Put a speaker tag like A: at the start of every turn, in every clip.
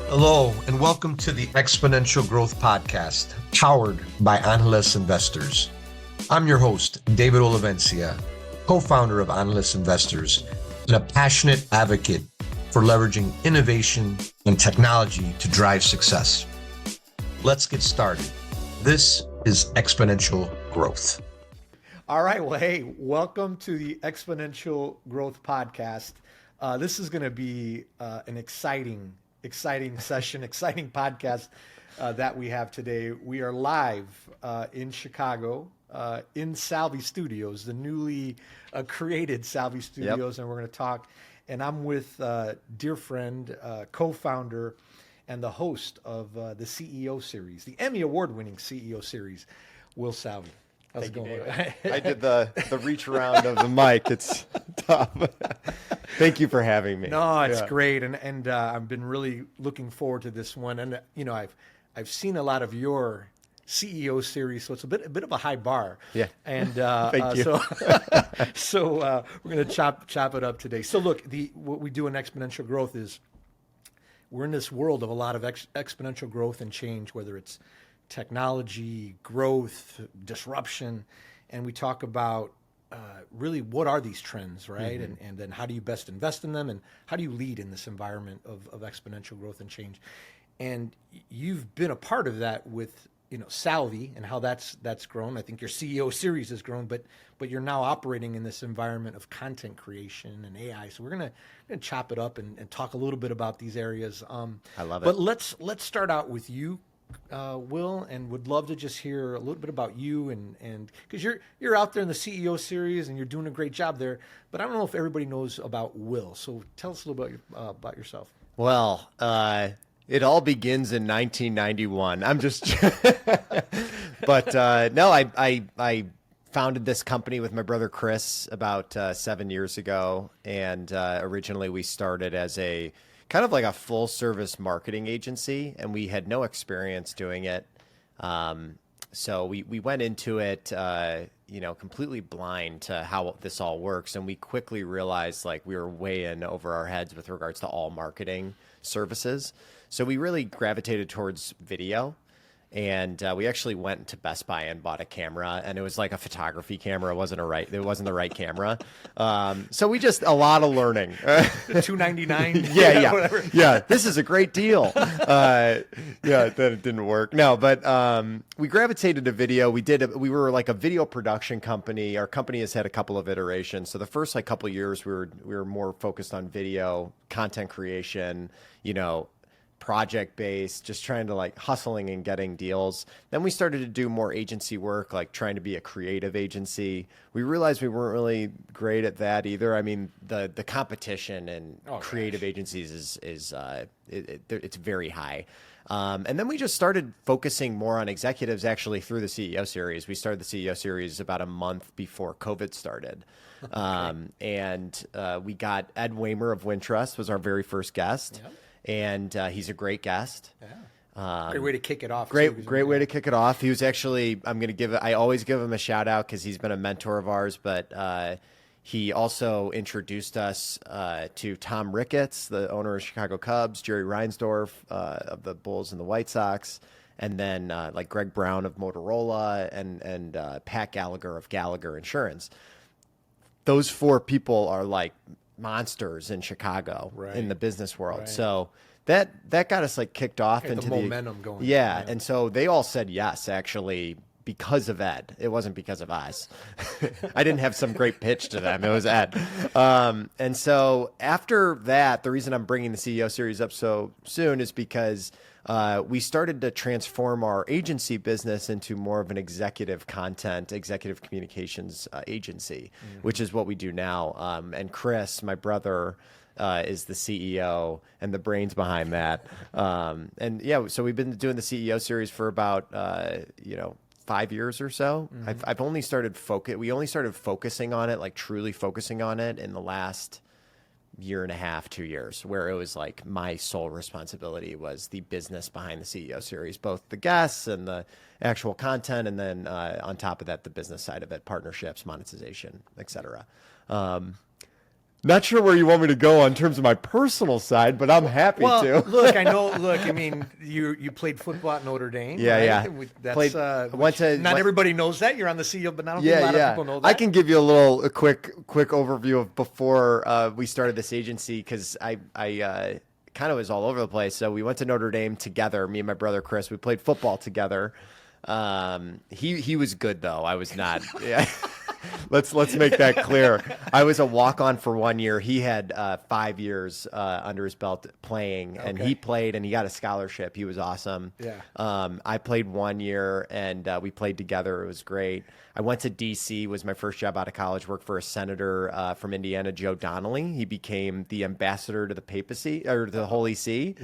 A: Hello, and welcome to the Exponential Growth Podcast, powered by Analyst Investors. I'm your host, David Olivencia, co-founder of Analyst Investors, and a passionate advocate for leveraging innovation and technology to drive success. Let's get started. This is Exponential Growth.
B: All right. Well, hey, welcome to the Exponential Growth Podcast. This is going to be an exciting session, exciting podcast that we have today. We are live in Chicago in Salvi Studios, the newly created Salvi Studios, and we're going to talk. And I'm with dear friend, co-founder, and the host of the CEO series, the Emmy award-winning CEO series, Will Salvi. How's it going?
C: I did the reach around of the mic. It's tough. Thank you for having me.
B: No, it's great, and I've been really looking forward to this one. And you know, I've seen a lot of your CEO series, so it's a bit of a high bar.
C: Yeah.
B: And
C: Thank you.
B: So we're gonna chop it up today. So look, what we do in Exponential Growth is we're in this world of a lot of exponential growth and change, whether it's technology, growth, disruption, and we talk about really what are these trends, right?
C: Mm-hmm.
B: And then how do you best invest in them, and how do you lead in this environment of exponential growth and change? And you've been a part of that with Salvi and how that's grown. I think your CEO series has grown, but you're now operating in this environment of content creation and AI. So we're gonna chop it up and talk a little bit about these areas.
C: I love it.
B: But let's start out with you, Will, and would love to just hear a little bit about you and because you're out there in the CEO series and you're doing a great job there, but I don't know if everybody knows about Will. So tell us a little bit about yourself.
C: Well, it all begins in 1991. I'm just, but no, I founded this company with my brother Chris about 7 years ago, and originally we started as a kind of like a full service marketing agency, and we had no experience doing it. So we went into it, completely blind to how this all works. And we quickly realized like we were way in over our heads with regards to all marketing services. So we really gravitated towards video. And we actually went to Best Buy and bought a camera, and it was like a photography camera. It wasn't the right camera. So we just a lot of learning.
B: $299.
C: Yeah.
B: Whatever.
C: Yeah. This is a great deal. Then it didn't work. No, but we gravitated to video. We were like a video production company. Our company has had a couple of iterations. So the first like couple of years, we were more focused on video content creation. Project-based, just trying to like hustling and getting deals. Then we started to do more agency work, like trying to be a creative agency. We realized we weren't really great at that either. I mean, the competition in creative agencies is it's very high. And then we just started focusing more on executives actually through the CEO series. We started the CEO series about a month before COVID started. And we got Ed Waymer of Wintrust was our very first guest.
B: Yep.
C: And he's a great guest.
B: Yeah. Great way to kick it off.
C: Great way to kick it off. He was actually, I always give him a shout out because he's been a mentor of ours, but he also introduced us to Tom Ricketts, the owner of Chicago Cubs, Jerry Reinsdorf of the Bulls and the White Sox, and then like Greg Brown of Motorola and Pat Gallagher of Gallagher Insurance. Those four people are like monsters in Chicago in the business world. Right. So that got us like kicked off into
B: the momentum going.
C: Yeah. And so they all said yes, actually, because of Ed. It wasn't because of us. I didn't have some great pitch to them. It was Ed. And so after that, the reason I'm bringing the CEO series up so soon is because we started to transform our agency business into more of an executive communications agency, which is what we do now. And Chris, my brother, is the CEO and the brains behind that. And yeah, so we've been doing the CEO series for about 5 years or so. I've only started we only started focusing on it, like truly focusing on it in the last year and a half, 2 years, where it was like my sole responsibility was the business behind the CEO series, both the guests and the actual content. And then on top of that, the business side of it, partnerships, monetization, et cetera. Not sure where you want me to go in terms of my personal side, but I'm happy to.
B: Look, I mean, you played football at Notre Dame.
C: Yeah,
B: right?
C: yeah.
B: That's, everybody knows that. You're on the CEO, but not a lot of people know that.
C: I can give you a quick overview of before we started this agency, because I kind of was all over the place. So we went to Notre Dame together, me and my brother Chris. We played football together. He was good, though. I was not. Yeah. Let's make that clear. I was a walk-on for 1 year. He had 5 years under his belt playing, and he played, and he got a scholarship. He was awesome.
B: Yeah.
C: I played 1 year, and we played together. It was great. I went to D.C., was my first job out of college, worked for a senator from Indiana, Joe Donnelly. He became the ambassador to the papacy, or to the Holy See,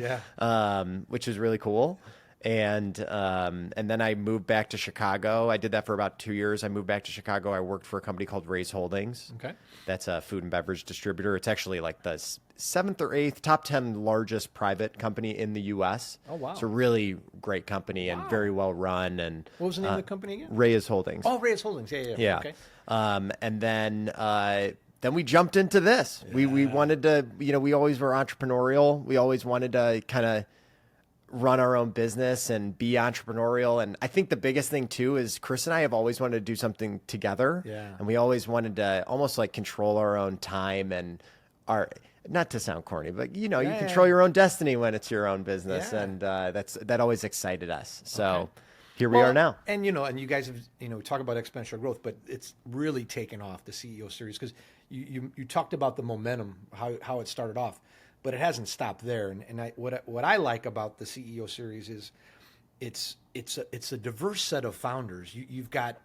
C: which is really cool. And then I moved back to Chicago. I did that for about 2 years. I moved back to Chicago. I worked for a company called Ray's Holdings.
B: Okay.
C: That's a food and beverage distributor. It's actually like the 7th or 8th, top 10 largest private company in the U.S.
B: Oh, wow.
C: It's a really great company and very well run. And
B: what was the name of the company again?
C: Ray's Holdings.
B: Oh, Ray's Holdings. Yeah. Okay.
C: And then we jumped into this. Yeah. We wanted to, we always were entrepreneurial. We always wanted to kind of run our own business and be entrepreneurial. And I think the biggest thing too is Chris and I have always wanted to do something together.
B: Yeah.
C: And we always wanted to almost like control our own time and not to sound corny, but you control your own destiny when it's your own business. Yeah. And that always excited us. So here we are now.
B: And and you guys have talk about exponential growth, but it's really taken off, the CEO series, because you talked about the momentum, how it started off. But it hasn't stopped there, and what I like about the CEO series is it's a diverse set of founders. You've got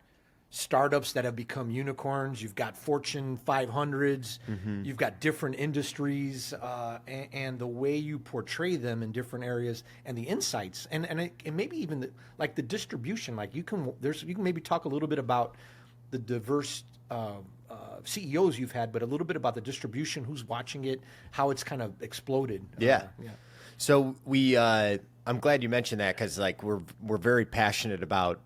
B: startups that have become unicorns. You've got Fortune 500s. Mm-hmm. You've got different industries, and the way you portray them in different areas, and the insights, and maybe even the distribution. Like you can maybe talk a little bit about the diverse CEOs you've had, but a little bit about the distribution, who's watching it, how it's kind of exploded.
C: Yeah. So I'm glad you mentioned that, because we're very passionate about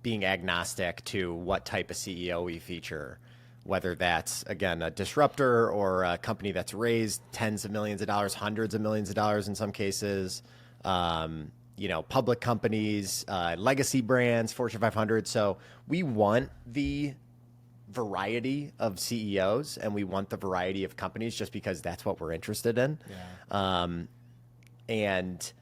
C: being agnostic to what type of CEO we feature, whether that's again a disruptor or a company that's raised tens of millions of dollars, hundreds of millions of dollars in some cases. Public companies, legacy brands, Fortune 500. So we want the variety of CEOs and we want the variety of companies just because that's what we're interested in. Yeah. And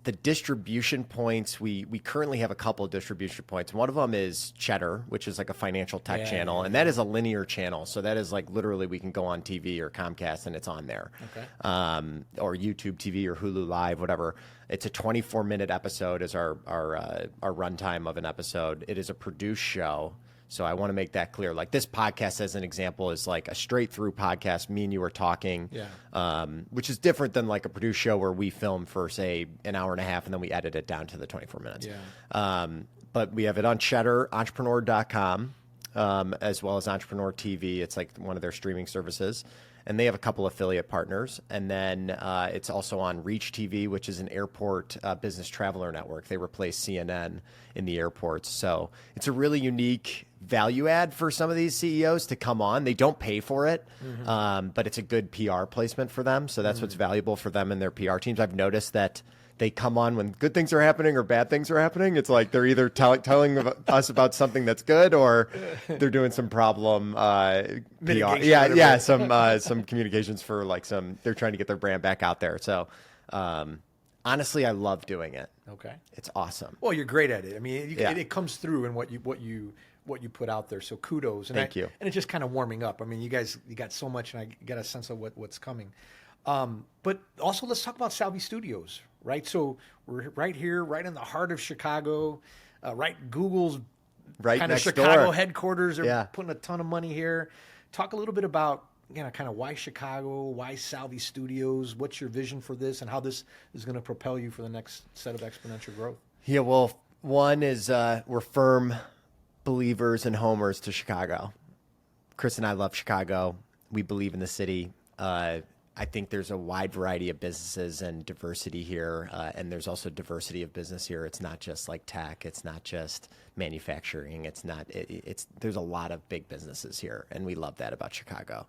C: the distribution points, we currently have a couple of distribution points. One of them is Cheddar, which is like a financial tech channel, and that is a linear channel. So that is like literally we can go on TV or Comcast and it's on there. Okay. Or YouTube TV or Hulu Live, whatever. It's a 24-minute episode is our runtime of an episode. It is a produced show. So I want to make that clear. Like this podcast, as an example, is like a straight through podcast. Me and you are talking, which is different than like a produced show where we film for, say, an hour and a half and then we edit it down to the 24 minutes. Yeah. But we have it on Cheddar, entrepreneur.com, as well as Entrepreneur TV. It's like one of their streaming services. And they have a couple affiliate partners. And then it's also on Reach TV, which is an airport business traveler network. They replace CNN in the airports. So it's a really unique value add for some of these CEOs to come on. They don't pay for it, but it's a good PR placement for them. So that's what's valuable for them and their PR teams. I've noticed that they come on when good things are happening or bad things are happening. It's like they're either telling us about something that's good or they're doing some problem PR. Yeah, some communications for they're trying to get their brand back out there. So honestly, I love doing it.
B: Okay,
C: it's awesome.
B: Well, you're great at it. I mean, it comes through in what you put out there. So kudos. And
C: Thank you.
B: And it's just kind of warming up. I mean, you got so much, and I got a sense of what's coming. But also, let's talk about Salvi Studios, right? So we're right here, right in the heart of Chicago, right? Google's
C: right
B: kind of Chicago door. Headquarters. They're putting a ton of money here. Talk a little bit about kind of why Chicago, why Salvi Studios, what's your vision for this, and how this is going to propel you for the next set of exponential growth.
C: Yeah, well, one is we're firm believers and homers to Chicago. Chris and I love Chicago. We believe in the city. I think there's a wide variety of businesses and diversity here, and there's also diversity of business here. It's not just like tech. It's not just manufacturing. It's not. There's a lot of big businesses here, and we love that about Chicago.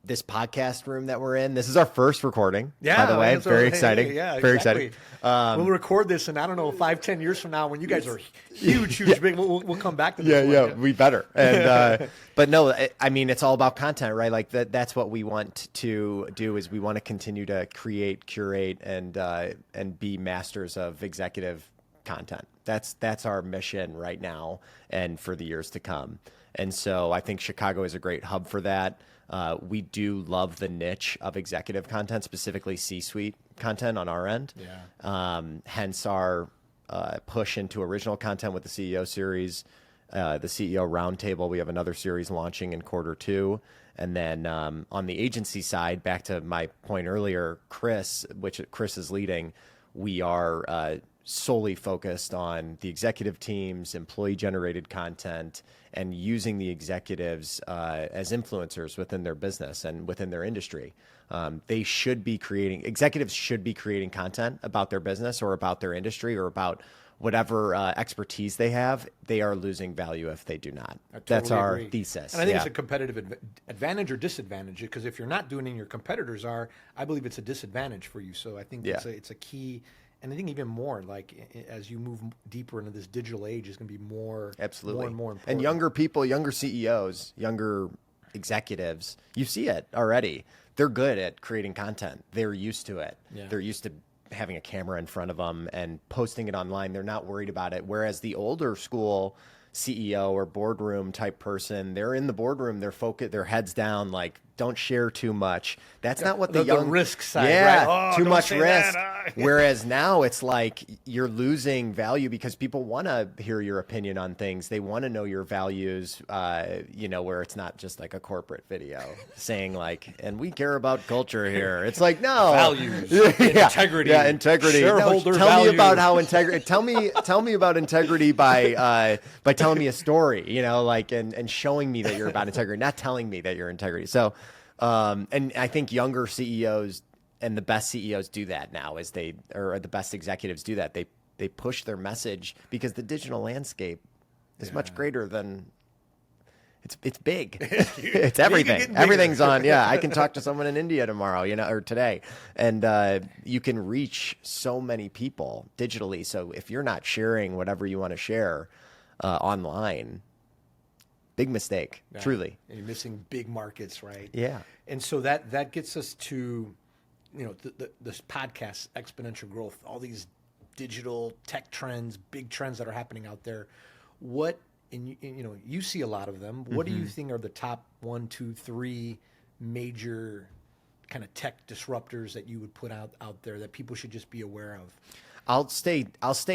C: This podcast room that we're in, this is our first recording,
B: Yeah,
C: by the way. Very exciting.
B: Yeah,
C: very
B: exactly.
C: exciting.
B: We'll record this, and I don't know, 5-10 years from now, when you guys are huge, big, we'll come back to this one.
C: We better. And but no, I mean, it's all about content, right? Like that's what we want to do, is we want to continue to create, curate, and be masters of executive content. That's our mission right now and for the years to come. And so I think Chicago is a great hub for that. We do love the niche of executive content, specifically C-suite content on our end.
B: Yeah.
C: Hence our push into original content with the CEO series, the CEO Roundtable. We have another series launching in Q2. And then on the agency side, back to my point earlier, which Chris is leading, we are solely focused on the executive teams, employee-generated content, and using the executives as influencers within their business and within their industry. Executives should be creating content about their business or about their industry or about whatever expertise they have. They are losing value if they do not. That's our thesis.
B: And I think it's a competitive advantage or disadvantage, because if you're not doing it and your competitors are, I believe it's a disadvantage for you. So I think it's a key. And I think even more, like as you move deeper into this digital age, is going to be more,
C: absolutely,
B: more and more important.
C: And younger people, younger CEOs, younger executives, you see it already. They're good at creating content. They're used to it. Yeah. They're used to having a camera in front of them and posting it online. They're not worried about it. Whereas the older school CEO or boardroom type person, they're in the boardroom, they're focused, their heads down, like, don't share too much. That's not what the
B: risk side,
C: right?
B: Oh,
C: too much risk. Whereas now it's like you're losing value because people want to hear your opinion on things. They want to know your values, where it's not just like a corporate video saying like, and we care about culture here. It's like, no.
B: Values, integrity.
C: Yeah, integrity.
B: Shareholder
C: tell
B: value.
C: me about how integrity, tell me about integrity by telling me a story, and showing me that you're about integrity, not telling me that you're integrity. So, and I think younger CEOs and the best CEOs do that now, or the best executives do that. They push their message because the digital landscape is much greater than it's big. It's everything. Everything's on. Yeah. I can talk to someone in India tomorrow, or today, and you can reach so many people digitally. So if you're not sharing whatever you want to share online, big mistake, truly.
B: And you're missing big markets, right?
C: Yeah.
B: And so that gets us to, this podcast, Exponential Growth, all these digital tech trends, big trends that are happening out there. What, and you see a lot of them. What do you think are the top 1, 2, 3 major kind of tech disruptors that you would put out there that people should just be aware of?
C: I'll stay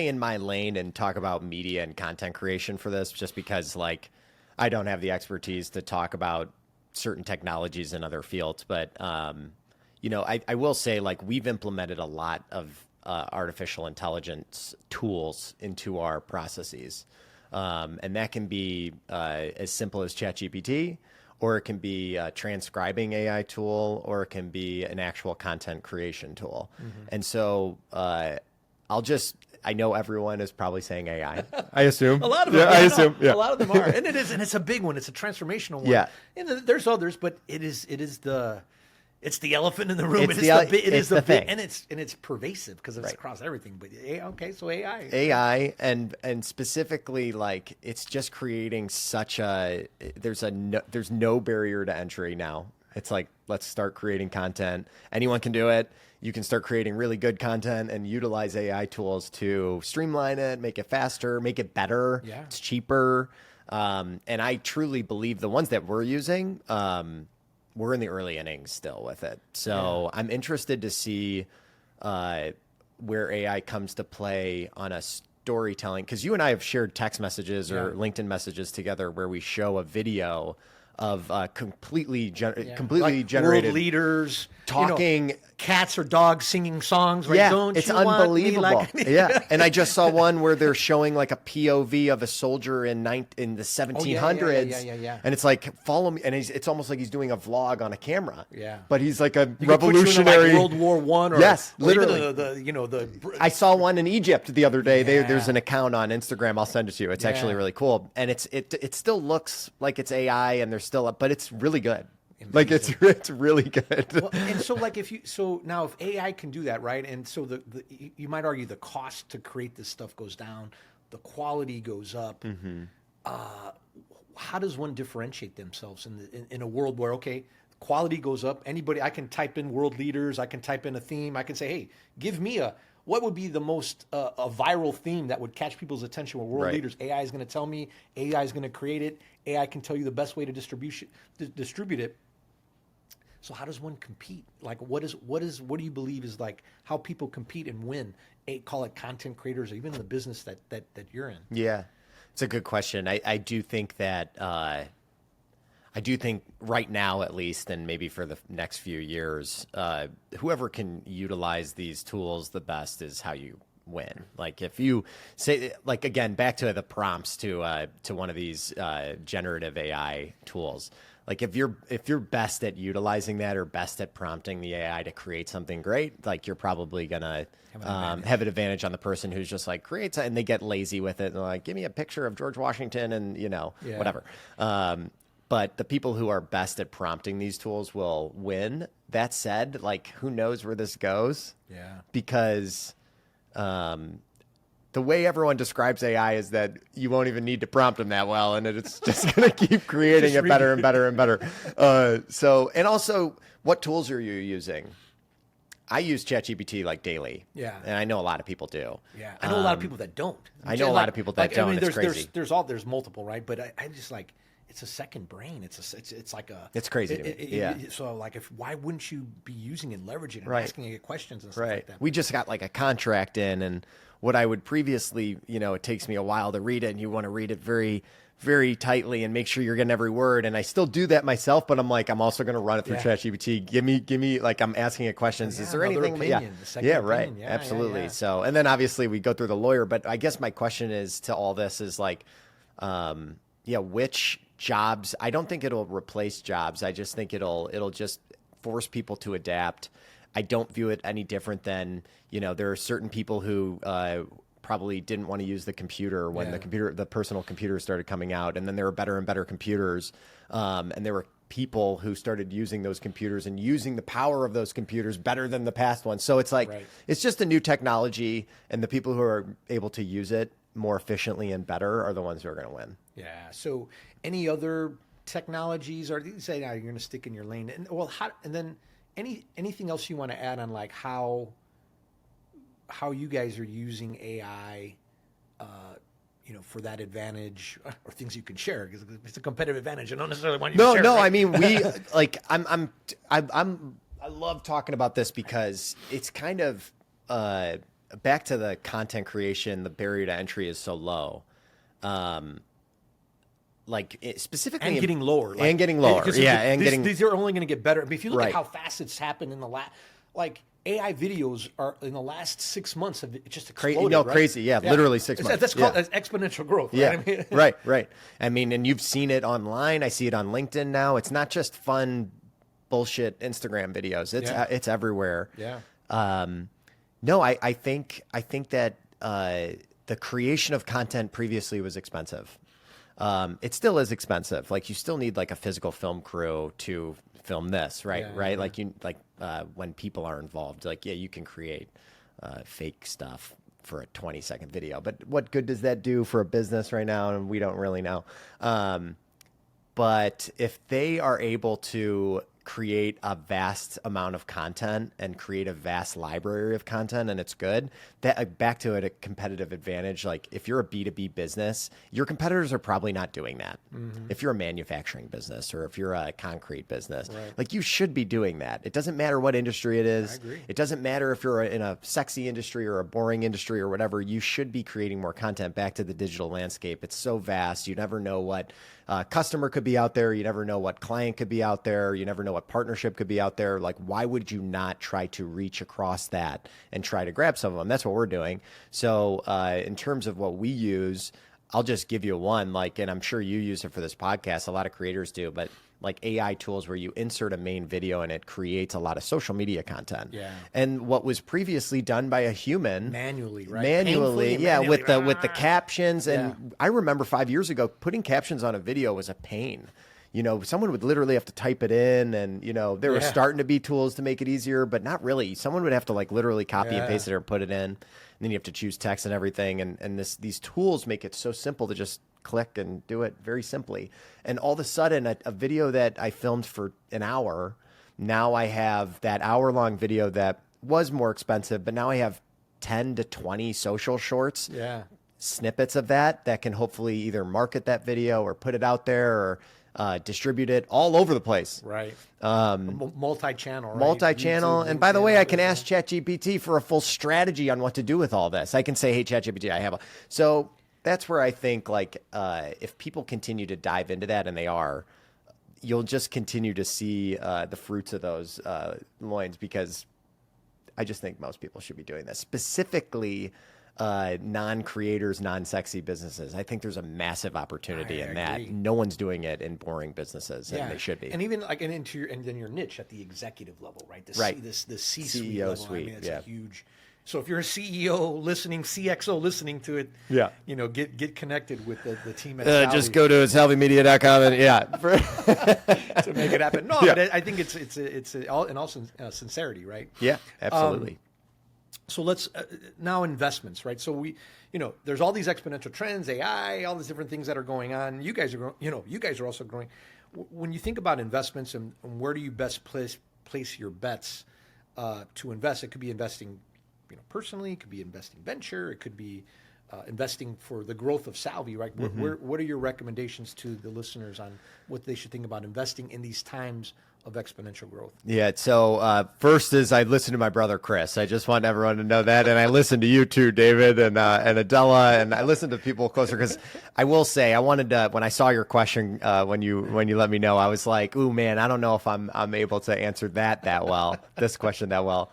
C: in my lane and talk about media and content creation for this, just because I don't have the expertise to talk about certain technologies in other fields. But, I will say we've implemented a lot of artificial intelligence tools into our processes. And that can be as simple as ChatGPT, or it can be a transcribing AI tool, or it can be an actual content creation tool. And so I know everyone is probably saying AI. I assume.
B: A lot of them.
C: I assume. Yeah.
B: A lot of them are. And it's a big one. It's a transformational one.
C: Yeah.
B: And there's others, but it's the elephant in the room.
C: It's the thing.
B: And it's pervasive because it's across everything. But so AI.
C: AI and specifically it's just creating there's no barrier to entry now. It's let's start creating content. Anyone can do it. You can start creating really good content and utilize AI tools to streamline it, make it faster, make it better.
B: Yeah.
C: It's cheaper. And I truly believe the ones that we're using, we're in the early innings still with it. So I'm interested to see where AI comes to play on a storytelling, because you and I have shared text messages or LinkedIn messages together where we show a video of completely generated
B: world leaders
C: talking
B: cats or dogs singing songs, right?
C: Yeah,
B: Don't
C: it's
B: you want me
C: unbelievable.
B: like...
C: Yeah, and I just saw one where they're showing like a POV of a soldier in the 1700s,
B: yeah.
C: and it's like follow me, and it's almost like he's doing a vlog on a camera.
B: Yeah,
C: but he's like a
B: you could put you in,
C: revolutionary.
B: like, World War One, or
C: yes,
B: or
C: literally.
B: even the
C: I saw one in Egypt the other day.
B: Yeah.
C: There's an account on Instagram. I'll send it to you. It's actually really cool, and it still looks like it's AI, and there's still, but it's really good.
B: Amazing.
C: Like it's really good.
B: Well, and so like if AI can do that, right? And so you might argue the cost to create this stuff goes down, the quality goes up.
C: Mm-hmm.
B: How does one differentiate themselves in a world where, okay, quality goes up? I can type in world leaders, I can type in a theme, I can say, hey, give me what would be the most a viral theme that would catch people's attention with world leaders? AI is going to tell me, AI is going to create it, AI can tell you the best way to distribute it. So how does one compete? Like, what do you believe is like how people compete and win? Call it content creators, or even the business that you're in.
C: Yeah, it's a good question. I do think that right now, at least, and maybe for the next few years, whoever can utilize these tools the best is how you win. Like if you say, like, again, back to the prompts to one of these generative AI tools. Like if you're best at utilizing that, or best at prompting the AI to create something great, like you're probably gonna have an advantage on the person who's just like creates it, and they get lazy with it and they're like, give me a picture of George Washington and whatever. But the people who are best at prompting these tools will win. That said, like, who knows where this goes?
B: Yeah.
C: Because the way everyone describes AI is that you won't even need to prompt them that well, and it's just going to keep creating it better and better and better. And also, what tools are you using? I use ChatGPT like daily.
B: Yeah.
C: And I know a lot of people do.
B: Yeah. I know a lot of people that don't.
C: I know a lot of people that don't. I mean,
B: it's
C: crazy.
B: There's multiple, right? But I just like, it's a second brain. It's like a.
C: It's crazy to me. Yeah.
B: So like, why wouldn't you be using and leveraging and asking it questions and stuff
C: right.
B: like that?
C: We just got like a contract in, and what I would previously, it takes me a while to read it, and you want to read it very, very tightly and make sure you're getting every word. And I still do that myself, but I'm also going to run it through ChatGPT. Give me, like, I'm asking it questions. Is there anything?
B: Opinion,
C: right. Yeah, absolutely. So, and then obviously we go through the lawyer, but I guess my question is to all this is like, which jobs? I don't think it'll replace jobs. I just think it'll just force people to adapt. I don't view it any different than, there are certain people who probably didn't want to use the computer when the personal computer started coming out, and then there were better and better computers, and there were people who started using those computers and using the power of those computers better than the past ones. So it's like it's just a new technology, and the people who are able to use it more efficiently and better are the ones who are going to win.
B: Yeah. So any other technologies, or you say now you're going to stick in your lane, and then anything else you want to add on, like how you guys are using AI, for that advantage, or things you can share, because it's a competitive advantage. I don't necessarily want you to share.
C: No.
B: Right?
C: I mean, we like I love talking about this because it's kind of back to the content creation. The barrier to entry is so low. Specifically,
B: and getting lower,
C: these
B: are only going to get better. I mean, if you look at how fast it's happened in the last, like, AI videos are in the last 6 months have just exploded.
C: Crazy, literally 6 months.
B: That's called exponential growth.
C: Yeah,
B: right? I mean,
C: right. I mean, and you've seen it online. I see it on LinkedIn now. It's not just fun bullshit Instagram videos. It's everywhere.
B: Yeah.
C: No, I think that the creation of content previously was expensive. It still is expensive. Like, you still need like a physical film crew to film this, right? Yeah. When people are involved, you can create fake stuff for a 20-second video, but what good does that do for a business right now? And we don't really know. But if they are able to create a vast amount of content and create a vast library of content, and it's good, that back to it, a competitive advantage. Like, if you're a B2B business, your competitors are probably not doing that. Mm-hmm. If you're a manufacturing business, or if you're a concrete business, like, you should be doing that. It doesn't matter what industry it is.
B: I agree.
C: It doesn't matter if you're in a sexy industry or a boring industry or whatever. You should be creating more content. Back to the digital landscape. It's so vast. You never know what customer could be out there. You never know what client could be out there. You never know what partnership could be out there. Like, why would you not try to reach across that and try to grab some of them? That's what we're doing. So in terms of what we use, I'll just give you one, like, and I'm sure you use it for this podcast. A lot of creators do, but like AI tools where you insert a main video and it creates a lot of social media content.
B: Yeah.
C: And what was previously done by a human
B: Manually, right?
C: manually,
B: Painfully,
C: yeah,
B: manually.
C: with the captions. And I remember 5 years ago, putting captions on a video was a pain. You know, someone would literally have to type it in, and, you know, there were starting to be tools to make it easier, but not really. Someone would have to like literally copy and paste it or put it in. And then you have to choose text and everything. And these tools make it so simple to just click and do it very simply. And all of a sudden, a video that I filmed for an hour, now I have that hour-long video that was more expensive, but now I have 10 to 20 social shorts, snippets of that can hopefully either market that video or put it out there or distribute it all over the place.
B: Right. Multi-channel, right?
C: Multi-channel.
B: YouTube,
C: And by the way, I can ask ChatGPT for a full strategy on what to do with all this. I can say, hey, ChatGPT, I have a... So that's where I think, like, if people continue to dive into that, and they are, you'll just continue to see the fruits of those loins, because I just think most people should be doing this. Specifically, non-creators, non-sexy businesses. I think there's a massive opportunity in that. No one's doing it in boring businesses, and they should be.
B: And even like and then your niche at the executive level, right? The C-suite
C: CEO
B: level.
C: suite.
B: I mean, it's a huge. So if you're a CEO listening, CXO listening to it, you know, get connected with the team at Salvi.
C: Just go to salvimedia.com and
B: to make it happen. No, but I think it's all in all sincerity, right?
C: Yeah, absolutely.
B: So let's now investments, right? So we, you know, there's all these exponential trends, AI, all these different things that are going on. You guys are, you guys are also growing. When you think about investments and where do you best place your bets to invest? It could be investing, you know, personally. It could be investing venture. It could be investing for the growth of Salvi, right? What are your recommendations to the listeners on what they should think about investing in these times of exponential growth?
C: Yeah. So first is I listened to my brother Chris. I just want everyone to know that, and I listened to you too, David, and Adela, and I listened to people closer, because I will say I wanted to, when I saw your question when you let me know, I was like, ooh man, I don't know if I'm able to answer that well, this question that well.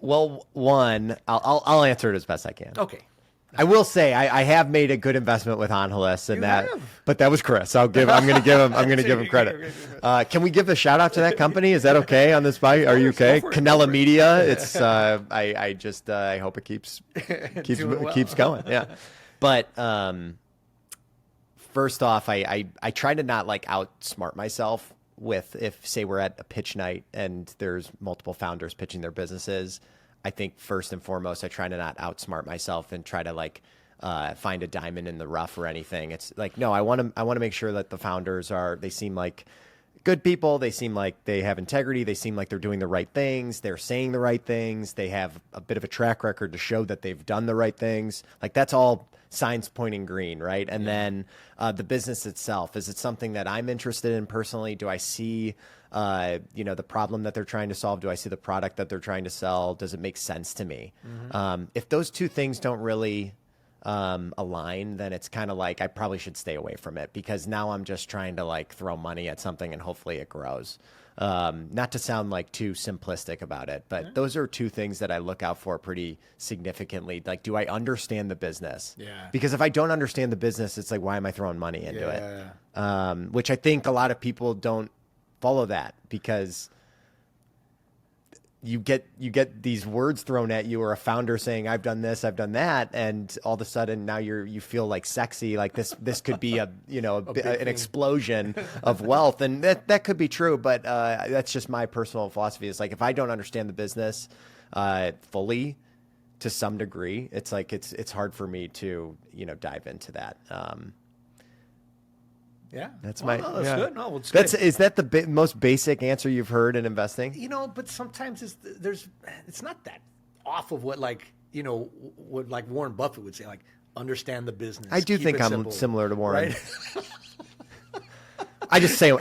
C: Well, one, I'll answer it as best I can.
B: Okay.
C: I will say I have made a good investment with Angeles, and but that was Chris. I'm going to give him credit. Can we give a shout out to that company? Is that okay on this bite? Are you okay? Canella Media. It's I hope it keeps going. Yeah. But first off, I try to not like outsmart myself with, if say we're at a pitch night and there's multiple founders pitching their businesses. I think first and foremost, I try to not outsmart myself and try to like find a diamond in the rough or anything. It's like, no, I want to make sure that the founders they seem like good people. They seem like they have integrity. They seem like they're doing the right things. They're saying the right things. They have a bit of a track record to show that they've done the right things. Like that's all signs pointing green, right? And then the business itself, is it something that I'm interested in personally? Do I see the problem that they're trying to solve? Do I see the product that they're trying to sell? Does it make sense to me? If those two things don't really align, then it's kind of like I probably should stay away from it, because now I'm just trying to like throw money at something and hopefully it grows. Not to sound like too simplistic about it, but those are two things that I look out for pretty significantly. Like, do I understand the business?
B: Yeah.
C: Because if I don't understand the business, it's like, why am I throwing money into it? Which I think a lot of people don't follow that, because you get these words thrown at you, or a founder saying, I've done this, I've done that. And all of a sudden now you feel like sexy, like this could be an explosion of wealth. And that could be true. But that's just my personal philosophy. It's like, if I don't understand the business fully to some degree, it's like, it's hard for me to, dive into that.
B: Yeah,
C: that's
B: good. No, it's
C: good.
B: Good.
C: Is that the most basic answer you've heard in investing?
B: But sometimes it's not that off of what what Warren Buffett would say, like understand the business.
C: I do think I'm
B: simple,
C: similar to Warren.
B: Right?
C: I just say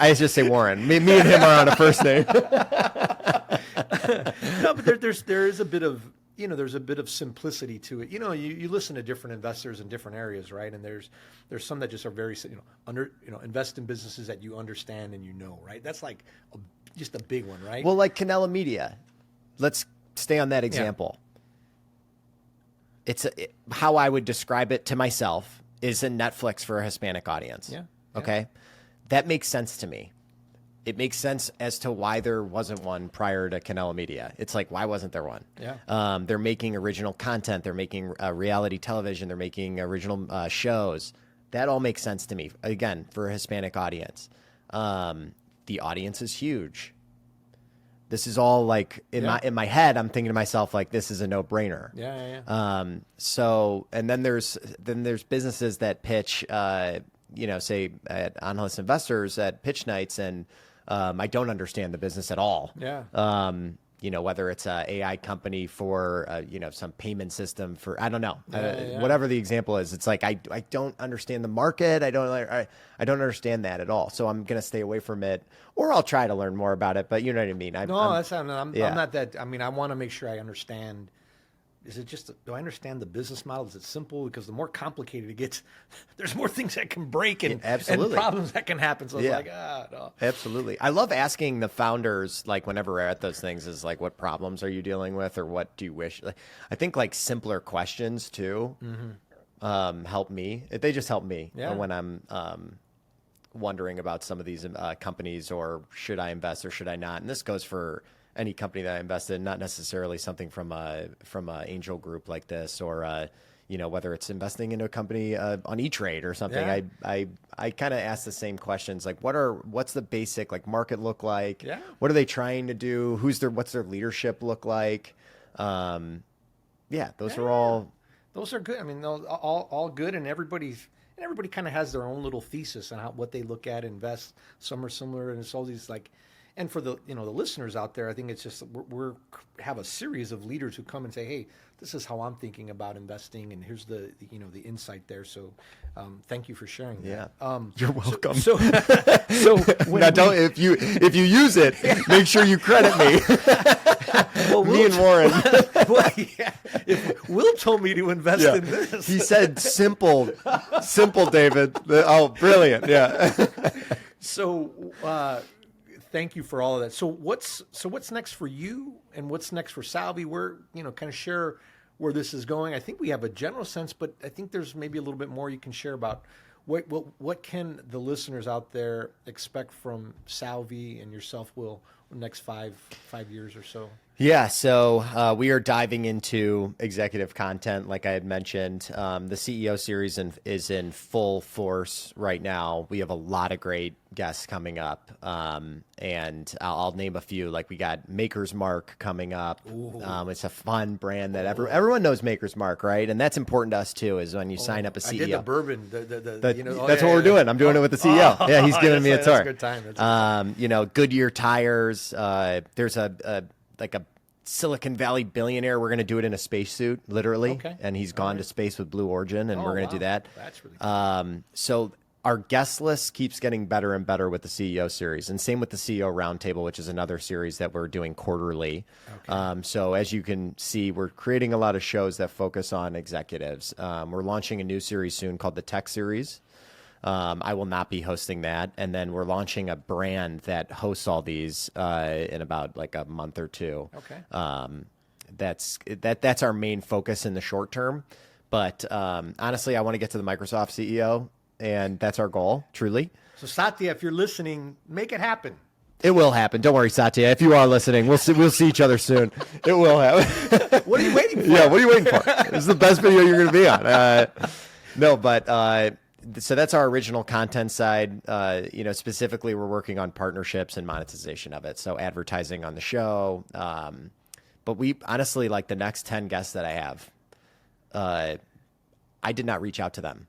C: Warren. Me and him are on a first name.
B: No, but there is a bit of there's a bit of simplicity to it. You listen to different investors in different areas, right? And there's some that just are very, invest in businesses that you understand and right? That's like just a big one, right?
C: Well, like Canela Media. Let's stay on that example. It's how I would describe it to myself is a Netflix for a Hispanic audience.
B: Yeah.
C: Okay. That makes sense to me. It makes sense as to why there wasn't one prior to Canela Media. It's like, why wasn't there one?
B: Yeah.
C: They're making original content. They're making reality television. They're making original shows. That all makes sense to me. Again, for a Hispanic audience. The audience is huge. This is all like in my head. I'm thinking to myself like, this is a no-brainer.
B: Yeah.
C: So, and then there's businesses that pitch, say at Analyst Investors at pitch nights, and I don't understand the business at all.
B: Yeah.
C: Whether it's a AI company for, some payment system for, I don't know,
B: Yeah.
C: whatever the example is. It's like, I don't understand the market. I don't understand that at all. So I'm going to stay away from it, or I'll try to learn more about it, but you know what I mean? I'm
B: not that. I mean, I want to make sure I understand. Is it just, do I understand the business model? Is it simple? Because the more complicated it gets, there's more things that can break and problems that can happen. So it's like, no.
C: Absolutely. I love asking the founders, like whenever we're at those things, is like, what problems are you dealing with, or what do you wish? Like, I think like simpler questions too help me. They just help me when I'm wondering about some of these companies, or should I invest or should I not? And this goes for any company that I invested in, not necessarily something from a angel group like this, or whether it's investing into a company on E-Trade or something.
B: Yeah.
C: I kind of ask the same questions, like what's the basic like market look like?
B: Yeah.
C: What are they trying to do? What's their leadership look like? Those are all.
B: Those are good. I mean, all good, and everybody kind of has their own little thesis on what they look at, invest. Some are similar, and it's all these like. And for the the listeners out there, I think it's just we have a series of leaders who come and say, "Hey, this is how I'm thinking about investing, and here's the insight there." So, thank you for sharing that.
C: Yeah, you're welcome.
B: So
C: now, if you use it, make sure you credit me.
B: Well,
C: me and Warren.
B: If Will told me to invest in this,
C: he said simple, David. Oh, brilliant! Yeah.
B: So. Thank you for all of that. So what's next for you, and what's next for Salvi? We're kind of share where this is going. I think we have a general sense, but I think there's maybe a little bit more you can share about what can the listeners out there expect from Salvi and yourself, Will, next 5 years or so.
C: Yeah, so we are diving into executive content, like I had mentioned. The CEO series is in full force right now. We have a lot of great guests coming up, and I'll name a few. Like we got Maker's Mark coming up. It's a fun brand that everyone knows Maker's Mark, right? And that's important to us too. Is when you sign up a CEO.
B: I did the bourbon.
C: That's what we're doing. I'm doing it with the CEO. Yeah, he's giving me a tour.
B: That's a good time.
C: Goodyear tires. There's a Silicon Valley billionaire. We're going to do it in a spacesuit, literally.
B: Okay.
C: And he's gone to space with Blue Origin, and we're going to do that.
B: That's really cool.
C: So our guest list keeps getting better and better with the CEO series, and same with the CEO Roundtable, which is another series that we're doing quarterly. Okay. So as you can see, we're creating a lot of shows that focus on executives. We're launching a new series soon called the Tech Series. I will not be hosting that. And then we're launching a brand that hosts all these in about like a month or two.
B: Okay.
C: That's our main focus in the short term. But honestly, I want to get to the Microsoft CEO, and that's our goal, truly.
B: So Satya, if you're listening, make it happen.
C: It will happen. Don't worry, Satya. If you are listening, we'll see each other soon. It will happen.
B: What are you waiting for?
C: Yeah, what are you waiting for? This is the best video you're going to be on. So that's our original content side. Specifically, we're working on partnerships and monetization of it. So advertising on the show. But we honestly, like the next 10 guests that I have, I did not reach out to them.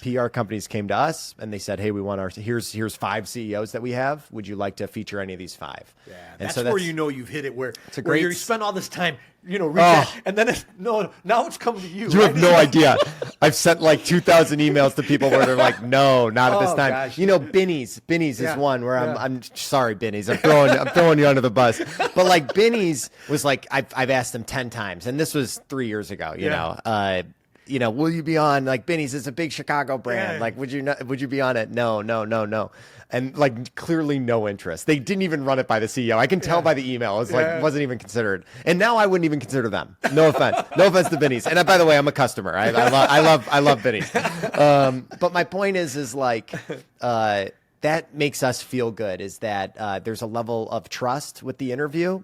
C: PR companies came to us and they said, hey, we want here's 5 CEOs that we have. Would you like to feature any of these 5?
B: Yeah,
C: and
B: that's where you know you've hit it, where you spend all this time, and then now it's coming to you.
C: You have no idea. I've sent like 2,000 emails to people where they're like, no, not at this time.
B: Gosh.
C: Binny's is one where I'm sorry, Binny's. I'm throwing you under the bus. But like Binny's was like, I've asked them 10 times, and this was 3 years ago, will you be on, like, Binny's is a big Chicago brand.
B: Yeah.
C: Like, would you be on it? No. And like clearly no interest. They didn't even run it by the CEO. I can tell by the email. It was wasn't even considered. And now I wouldn't even consider them. No offense. No offense to Binny's. And by the way, I'm a customer. I love Binny's. But my point is like, that makes us feel good, is that there's a level of trust with the interview.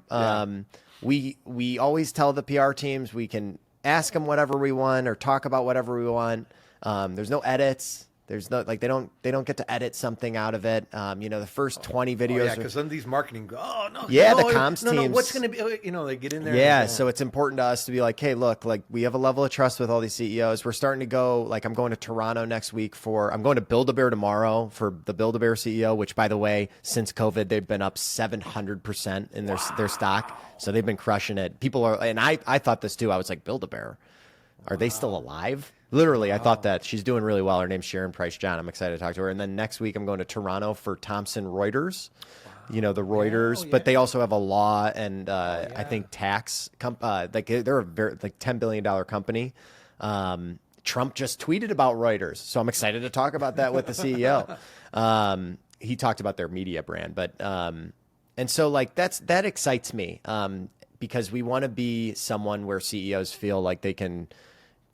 C: We always tell the PR teams we can ask them whatever we want or talk about whatever we want. There's no edits. There's no, like, they don't get to edit something out of it. The first 20 videos.
B: Because then these marketing go,
C: the comms teams.
B: No, what's going to be, they get in there.
C: Yeah, so it's important to us to be like, hey, look, like, we have a level of trust with all these CEOs. We're starting to go, like, I'm going to Toronto next week I'm going to Build-A-Bear tomorrow for the Build-A-Bear CEO, which, by the way, since COVID, they've been up 700% in their stock. So they've been crushing it. People are, and I thought this too. I was like, Build-A-Bear, are they still alive? Literally, I thought that. She's doing really well. Her name's Sharon Price John. I'm excited to talk to her. And then next week, I'm going to Toronto for Thomson Reuters. Wow. The Reuters. But they also have a law and I think tax. They're a very, $10 billion company. Trump just tweeted about Reuters. So I'm excited to talk about that with the CEO. He talked about their media brand. But and so, like, that excites me because we want to be someone where CEOs feel like they can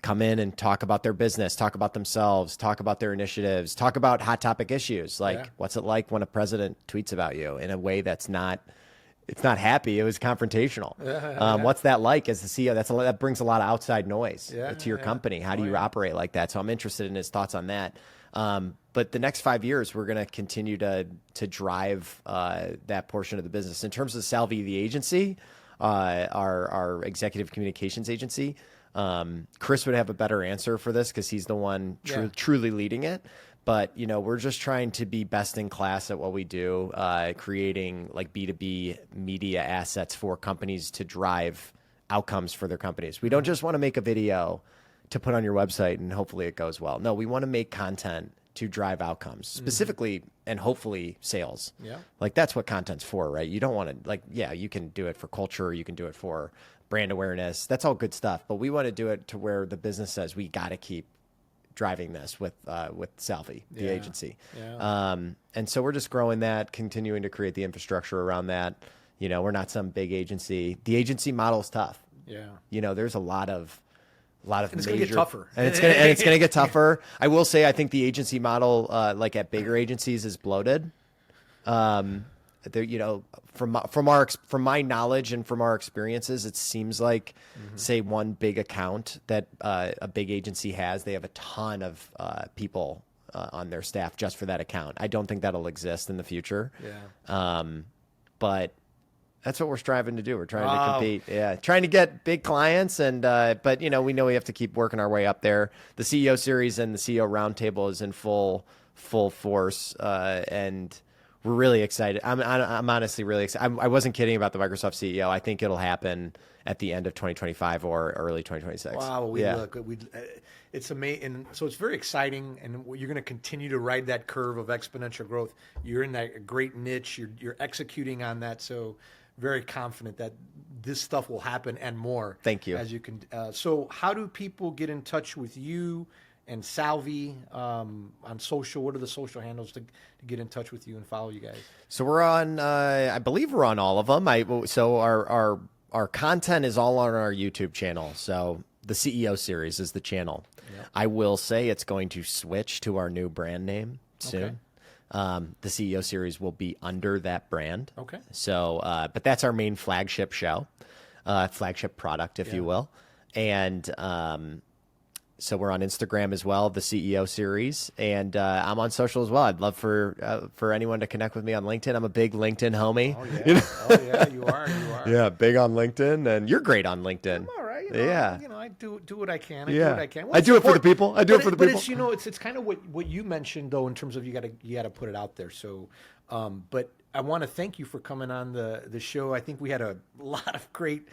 C: come in and talk about their business, talk about themselves, talk about their initiatives, talk about hot topic issues. Like, what's it like when a president tweets about you in a way that's not, it's not happy. It was confrontational. What's that like as the CEO? That brings a lot of outside noise to your company. How do you operate like that? So I'm interested in his thoughts on that. But the next 5 years, we're going to continue to drive that portion of the business. In terms of Salvi, the agency, our executive communications agency, Chris would have a better answer for this because he's the one truly leading it. But, we're just trying to be best in class at what we do, creating like B2B media assets for companies to drive outcomes for their companies. We don't just want to make a video to put on your website and hopefully it goes well. No, we want to make content to drive outcomes, specifically and hopefully sales. Yeah. Like, that's what content's for, right? You don't want to, you can do it for culture, you can do it for brand awareness. That's all good stuff. But we want to do it to where the business says we got to keep driving this with Salvi, the agency. Yeah. And so we're just growing that, continuing to create the infrastructure around that. We're not some big agency. The agency model is tough. Yeah. There's a lot of
B: it's going to get tougher.
C: And it's going to get tougher. I will say, I think the agency model, like at bigger agencies, is bloated. From my knowledge and from our experiences, it seems like, say, one big account that a big agency has, they have a ton of people on their staff just for that account. I don't think that'll exist in the future. Yeah. But that's what we're striving to do. We're trying to compete. Trying to get big clients, and but we know we have to keep working our way up there. The CEO series and the CEO roundtable is in full force, and we're really excited. I'm honestly really excited. I wasn't kidding about the Microsoft CEO. I think it'll happen at the end of 2025 or early 2026.
B: Wow, it's amazing. And so it's very exciting, and you're going to continue to ride that curve of exponential growth. You're in that great niche. You're executing on that. So very confident that this stuff will happen and more.
C: Thank you.
B: As you can. So how do people get in touch with you and Salvi on social? What are the social handles to get in touch with you and follow you guys?
C: So we're on, I believe we're on all of them. So our content is all on our YouTube channel. So the CEO series is the channel. Yep. I will say it's going to switch to our new brand name soon. Okay. The CEO series will be under that brand. Okay. So, but that's our main flagship show, flagship product, if you will. And so we're on Instagram as well, the CEO series, and I'm on social as well. I'd love for anyone to connect with me on LinkedIn. I'm a big LinkedIn homie.
B: Oh yeah, you are.
C: Yeah, big on LinkedIn, and you're great on LinkedIn.
B: I'm all right. do what I can. I
C: Yeah.
B: do what I can. Well,
C: I
B: it's
C: do it for the
B: important,
C: people. I do it for the
B: but
C: people.
B: it's, it's kind of what you mentioned though, in terms of you gotta put it out there. So, but I want to thank you for coming on the show. I think we had a lot of great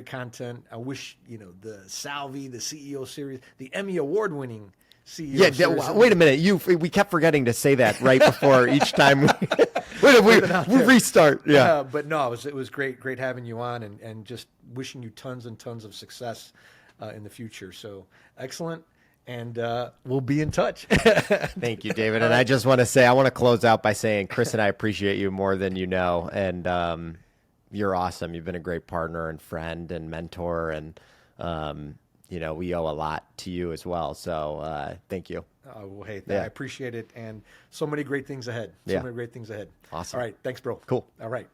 B: content. I wish, the Salvi, the CEO series, the Emmy award winning CEO series.
C: Wait a minute. We kept forgetting to say that right before each time we restart. Yeah.
B: But no, it was great having you on, and just wishing you tons and tons of success in the future. So excellent. And we'll be in touch.
C: Thank you, David. And I just want to say, I want to close out by saying, Chris and I appreciate you more than you know. And you're awesome. You've been a great partner and friend and mentor. And, we owe a lot to you as well. So thank you.
B: Well, hey, I appreciate it. And so many great things ahead.
C: Awesome.
B: All right. Thanks, bro.
C: Cool.
B: All right.